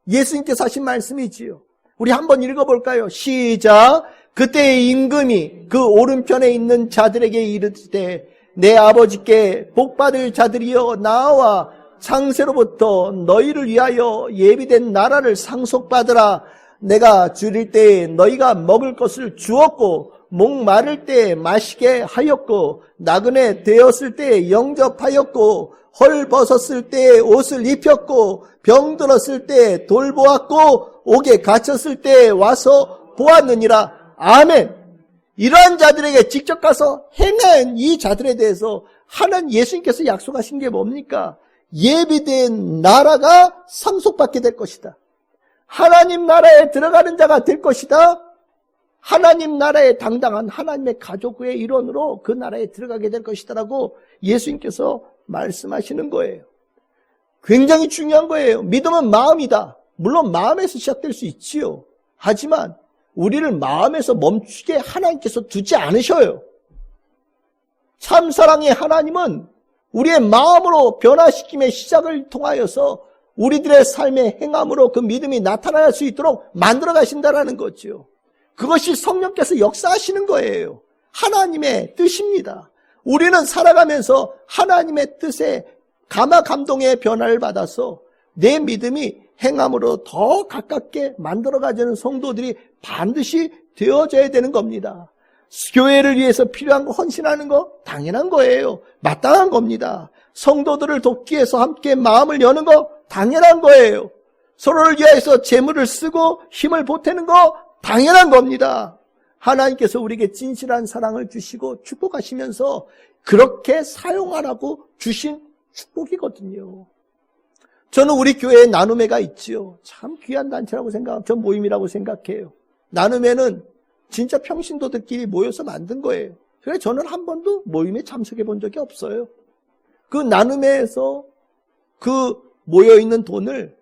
예수님께서 하신 말씀이지요. 우리 한번 읽어볼까요? 시작. 그때의 임금이 그 오른편에 있는 자들에게 이르되 내 아버지께 복받을 자들이여 나와 창세로부터 너희를 위하여 예비된 나라를 상속받으라. 내가 줄일 때에 너희가 먹을 것을 주었고 목마를 때에 마시게 하였고 나그네 되었을 때에 영접하였고 헐 벗었을 때에 옷을 입혔고 병들었을 때에 돌보았고 옥에 갇혔을 때에 와서 보았느니라. 아멘. 이러한 자들에게 직접 가서 행한 이 자들에 대해서 하나님 예수님께서 약속하신 게 뭡니까? 예비된 나라가 상속받게 될 것이다. 하나님 나라에 들어가는 자가 될 것이다. 하나님 나라의 당당한 하나님의 가족의 일원으로 그 나라에 들어가게 될 것이다라고 예수님께서 말씀하시는 거예요. 굉장히 중요한 거예요. 믿음은 마음이다. 물론 마음에서 시작될 수 있지요. 하지만 우리를 마음에서 멈추게 하나님께서 두지 않으셔요. 참사랑의 하나님은 우리의 마음으로 변화시킴의 시작을 통하여서 우리들의 삶의 행함으로 그 믿음이 나타날 수 있도록 만들어 가신다라는 거죠. 그것이 성령께서 역사하시는 거예요. 하나님의 뜻입니다. 우리는 살아가면서 하나님의 뜻에 감화감동의 변화를 받아서 내 믿음이 행함으로 더 가깝게 만들어가자는 성도들이 반드시 되어져야 되는 겁니다. 교회를 위해서 필요한 거 헌신하는 거 당연한 거예요. 마땅한 겁니다. 성도들을 돕기 위해서 함께 마음을 여는 거 당연한 거예요. 서로를 위해서 재물을 쓰고 힘을 보태는 거 당연한 겁니다. 하나님께서 우리에게 진실한 사랑을 주시고 축복하시면서 그렇게 사용하라고 주신 축복이거든요. 저는 우리 교회에 나눔회가 있지요. 참 귀한 단체라고 생각하고 전 모임이라고 생각해요. 나눔회는 진짜 평신도들끼리 모여서 만든 거예요. 그래서 저는 한 번도 모임에 참석해 본 적이 없어요. 그 나눔회에서 그 모여있는 돈을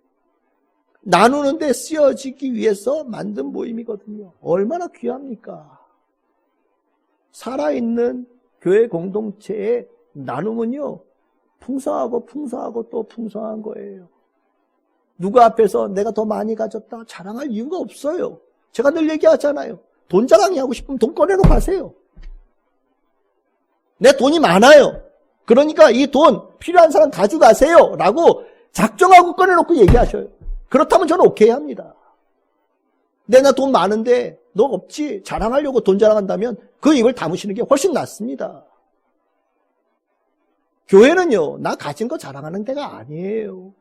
나누는 데 쓰여지기 위해서 만든 모임이거든요. 얼마나 귀합니까? 살아있는 교회 공동체의 나눔은요, 풍성하고 또 풍성한 거예요. 누구 앞에서 내가 더 많이 가졌다 자랑할 이유가 없어요. 제가 늘 얘기하잖아요. 돈 자랑이 하고 싶으면 돈 꺼내놓고 하세요. 내 돈이 많아요. 그러니까 이 돈 필요한 사람 가져가세요 라고 작정하고 꺼내놓고 얘기하셔요. 그렇다면 저는 오케이 합니다. 내 나 돈 많은데 너 없지? 자랑하려고 돈 자랑한다면 그 입을 다무시는 게 훨씬 낫습니다. 교회는요, 나 가진 거 자랑하는 데가 아니에요.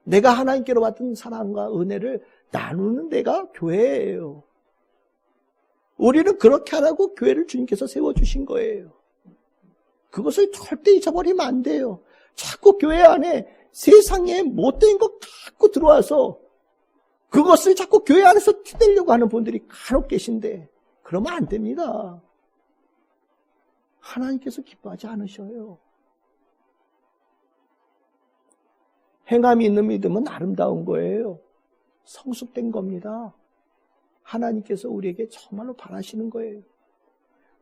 내가 하나님께로 받은 사랑과 은혜를 나누는 데가 교회예요. 우리는 그렇게 하라고 교회를 주님께서 세워주신 거예요. 그것을 절대 잊어버리면 안 돼요. 자꾸 교회 안에 세상에 못된 거 자꾸 들어와서 그것을 자꾸 교회 안에서 티내려고 하는 분들이 간혹 계신데 그러면 안 됩니다. 하나님께서 기뻐하지 않으셔요. 행함이 있는 믿음은 아름다운 거예요. 성숙된 겁니다. 하나님께서 우리에게 정말로 바라시는 거예요.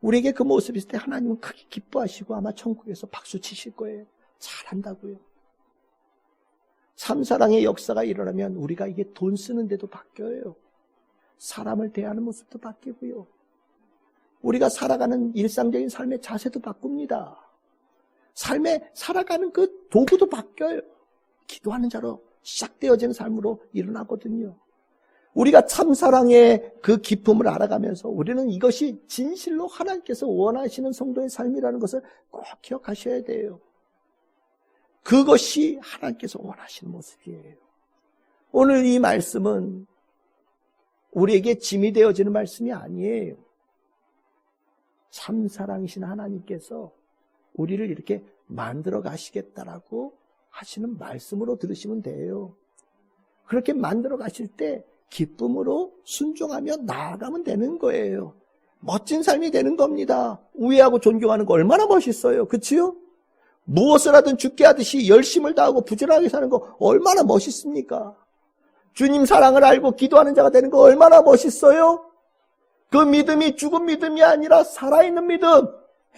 우리에게 그 모습이 있을 때 하나님은 크게 기뻐하시고 아마 천국에서 박수 치실 거예요. 잘한다고요. 참사랑의 역사가 일어나면 우리가 이게 돈 쓰는 데도 바뀌어요. 사람을 대하는 모습도 바뀌고요. 우리가 살아가는 일상적인 삶의 자세도 바꿉니다. 삶에 살아가는 그 도구도 바뀌어요. 기도하는 자로 시작되어지는 삶으로 일어나거든요. 우리가 참사랑의 그 기쁨을 알아가면서 우리는 이것이 진실로 하나님께서 원하시는 성도의 삶이라는 것을 꼭 기억하셔야 돼요. 그것이 하나님께서 원하시는 모습이에요. 오늘 이 말씀은 우리에게 짐이 되어지는 말씀이 아니에요. 참사랑이신 하나님께서 우리를 이렇게 만들어 가시겠다라고 하시는 말씀으로 들으시면 돼요. 그렇게 만들어 가실 때 기쁨으로 순종하며 나아가면 되는 거예요. 멋진 삶이 되는 겁니다. 우애하고 존경하는 거 얼마나 멋있어요. 그치요? 무엇을 하든 죽게 하듯이 열심을 다하고 부지런하게 사는 거 얼마나 멋있습니까? 주님 사랑을 알고 기도하는 자가 되는 거 얼마나 멋있어요? 그 믿음이 죽은 믿음이 아니라 살아있는 믿음,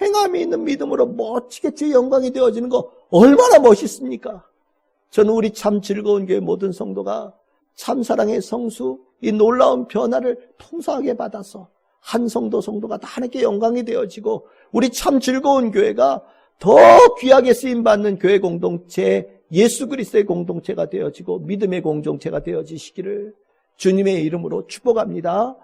행함이 있는 믿음으로 멋지게 주 영광이 되어지는 거 얼마나 멋있습니까? 저는 우리 참 즐거운 교회 모든 성도가 참사랑의 성수, 이 놀라운 변화를 풍성하게 받아서 한 성도가 다 하나님께 영광이 되어지고 우리 참 즐거운 교회가 더 귀하게 쓰임받는 교회 공동체, 예수 그리스도의 공동체가 되어지고 믿음의 공동체가 되어지시기를 주님의 이름으로 축복합니다.